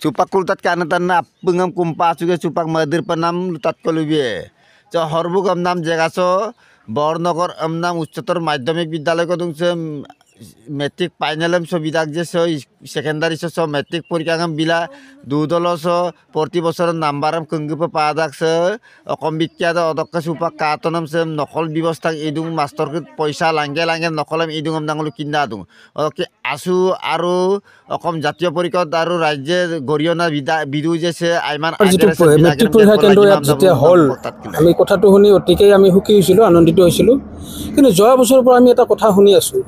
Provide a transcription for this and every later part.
Supak kultat karena tanah pengam kumpas juga supak madir penam lutat kolubie. Jo horbuk amnam jegaso Bornogor amnam uccator madhyamik bidyalয় kodungse metric finalem so bidak je so secondary so metric porikangam bila dudolo so porti bosor nambaram kenggupa padak se okom bikyada odokka supak katonam se nokol bibostang idung master ke poisa langge nokolam idung amnang lukinda dung oke asu aru okom jatiyo porikot aru rajye goriona bidu je se aiman metric পৰীক্ষা কেন্দ্ৰ ইয়াত যেতিয়া হল আমি কথাটো শুনি অতিকে আমি সুখী হৈছিলো আনন্দিত হৈছিলো কিন্তু যোৱা বছৰৰ পৰা আমি এটা কথা শুনি আছো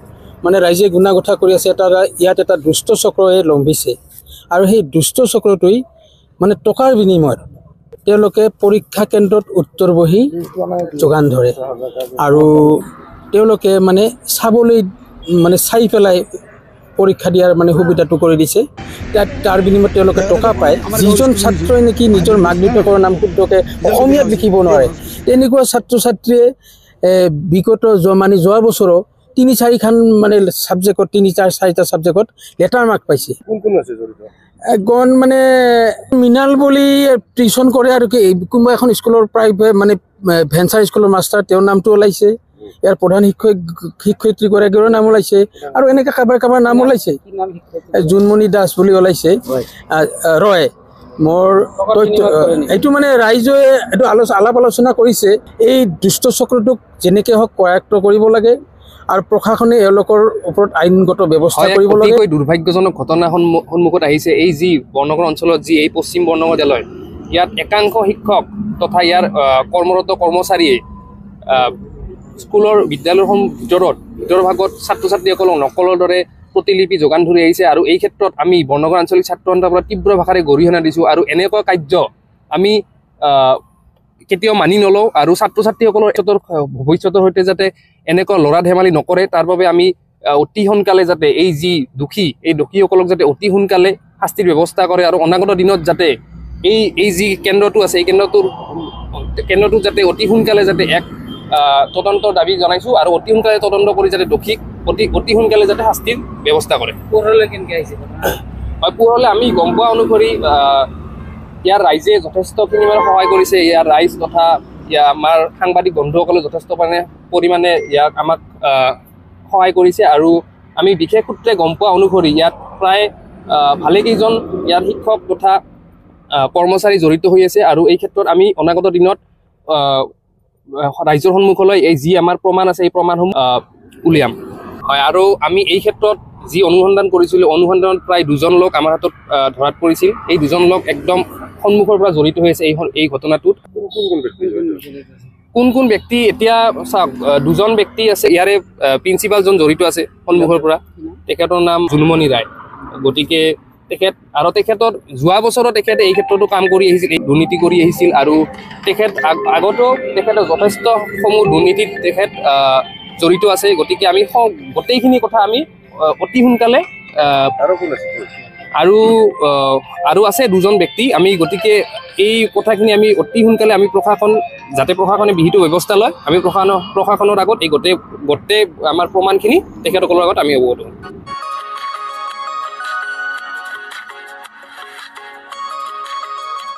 মানে ৰাইজে গুণাগঠা কৰি আছে এটা ইয়াত এটা দুষ্ট চক্ৰয়ে লম্বিছে আৰু সেই দুষ্ট চক্ৰটোই মানে টকাৰ বিনিময়ত তেওঁলোকে পৰীক্ষা কেন্দ্ৰত উত্তৰ বহি যোগান ধৰে আৰু তেওঁলোকে মানে চাবলৈ মানে চাই পেলাই পৰীক্ষা দিয়াৰ মানে সুবিধাটো কৰি দিছে তাৰ বিনিময়ত তেওঁলোকে টকা পায় যিজন ছাত্ৰই নেকি নিজৰ মাক দেউতাকৰ নাম শুদ্ধকে অসমীয়াত লিখিব নোৱাৰে তেনেকুৱা ছাত্ৰ ছাত্ৰীয়ে বিগত যোৱা বছৰৰ 3-4 খান মানে সাবজেক্টত 3-4-4টা সাবজেক্টত লেটাৰ মাৰ্ক পাইছে কোন আছে জড়িত একজন মানে মিনাল বলি টিউশন কৰে আৰু কোনবা এখন স্কুলৰ প্ৰাইভেট মানে ভেঞ্চাৰ স্কুলৰ মাষ্টাৰ তেওঁৰ নামটো ওলাইছে ইয়াৰ প্ৰধান শিক্ষয়িত্ৰী গৰাকীৰ নাম ওলাইছে আৰু এনেকা কাবাৰ নাম ওলাইছে জুনমণি দাস বুলি ওলাইছে ৰয় মোৰ এইটো মানে ৰাইজে এটো আলাপ আলোচনা কৰিছে এই দুষ্ট চক্ৰটোক যেনেকে হক কয়াক্ত কৰিব লাগে আৰ প্ৰশাসনে এলোকৰ ওপৰত আইনগত ব্যৱস্থা কৰিব লাগে কই দুৰ্ভাগ্যজনক ঘটনা সন্মুখত আহিছে এই যি বৰ্ণগৰ অঞ্চলত যি এই পশ্চিম বৰ্ণগৰ বিদ্যালয় ইয়াত একাংশ শিক্ষক তথা ইয়াৰ কৰ্মৰত কৰ্মচাৰীয়ে স্কুলৰ বিদ্যালয়ৰ ভিতৰ ভাগত ছাত্ৰ ছাত্ৰীসকলক নকলৰ দৰে প্ৰতিলিপি যোগান ধৰি আহিছে আৰু এই ক্ষেত্ৰত আমি বৰ্ণগৰ আঞ্চলিক ছাত্ৰ সন্থাৰ পৰা তীব্ৰ ভাষাৰে গৰিহণা দিছো আৰু এনেকুৱা কাৰ্য আমি কেতিয়াও মানি নলওঁ আৰু ছাত্ৰ ছাত্ৰীসকলৰ ভৱিষ্যতৰ সৈতে যাতে এনেকুৱা লৰা ধেমালি নকৰে তাৰ বাবে আমি অতি সোনকালে যাতে এই যি দুখী এই দুখীসকলক যাতে অতি সোনকালে শাস্তিৰ ব্যৱস্থা কৰে আৰু অনাগত দিনত যাতে এই যি কেন্দ্ৰটো আছে এই কেন্দ্ৰটো যাতে অতি সোনকালে যাতে এক তদন্তৰ দাবী জনাইছো আৰু অতি সোনকালে তদন্ত কৰি যাতে দুখীক অতি সোনকালে যাতে শাস্তিৰ ব্যৱস্থা কৰে পুৰলে কেনকে আহিছে হয় পুৰলে আমি গম পোৱা অনুসৰি ইয়াৰ ৰাইজে যথেষ্টখিনি মানে সহায় কৰিছে ইয়াৰ ৰাইজ তথা আমাৰ সাংবাদিক বন্ধুসকলে যথেষ্ট পৰিমাণে ইয়াক আমাক সহায় কৰিছে আৰু আমি বিশেষ সূত্ৰে গম পোৱা অনুসৰি ইয়াত প্ৰায় ভালেকেইজন ইয়াৰ শিক্ষক তথা কৰ্মচাৰী জড়িত হৈ আছে আৰু এই ক্ষেত্ৰত আমি অনাগত দিনত ৰাইজৰ সন্মুখলৈ এই যি আমাৰ প্ৰমাণ আছে এই প্ৰমাণসমূহ উলিয়াম হয় আৰু আমি এই ক্ষেত্ৰত যি অনুসন্ধান কৰিছিলোঁ অনুসন্ধানত প্ৰায় 2জন লোক আমাৰ হাতত ধৰাত পৰিছিল এই 2জন লোক একদম সন্মুখৰ পৰা জড়িত হৈ আছে এই ঘটনাটোত কোন ব্যক্তি এতিয়া 2জন ব্যক্তি আছে ইয়াৰে প্ৰিন্সিপালজন জড়িত আছে সন্মুখৰ পৰা তেখেতৰ নাম জুনমণি ৰায় গতিকে তেখেতৰ যোৱা বছৰত তেখেতে এই ক্ষেত্ৰতো কাম কৰি আহিছিল এই দুৰ্নীতি কৰি আহিছিল আৰু আগতো তেখেতৰ যথেষ্ট সমূহ দুৰ্নীতিত তেখেত জড়িত আছে গতিকে আমি গোটেইখিনি কথা আমি অতি সোনকালে আৰু আছে 2জন ব্যক্তি আমি গতিকে এই কথাখিনি আমি অতি সোনকালে আমি প্ৰশাসনে বিহিত ব্যৱস্থা লয় আমি প্ৰশাসনৰ আগত এই গোটেই আমাৰ প্ৰমাণখিনি তেখেতসকলৰ আগত আমি অৱগত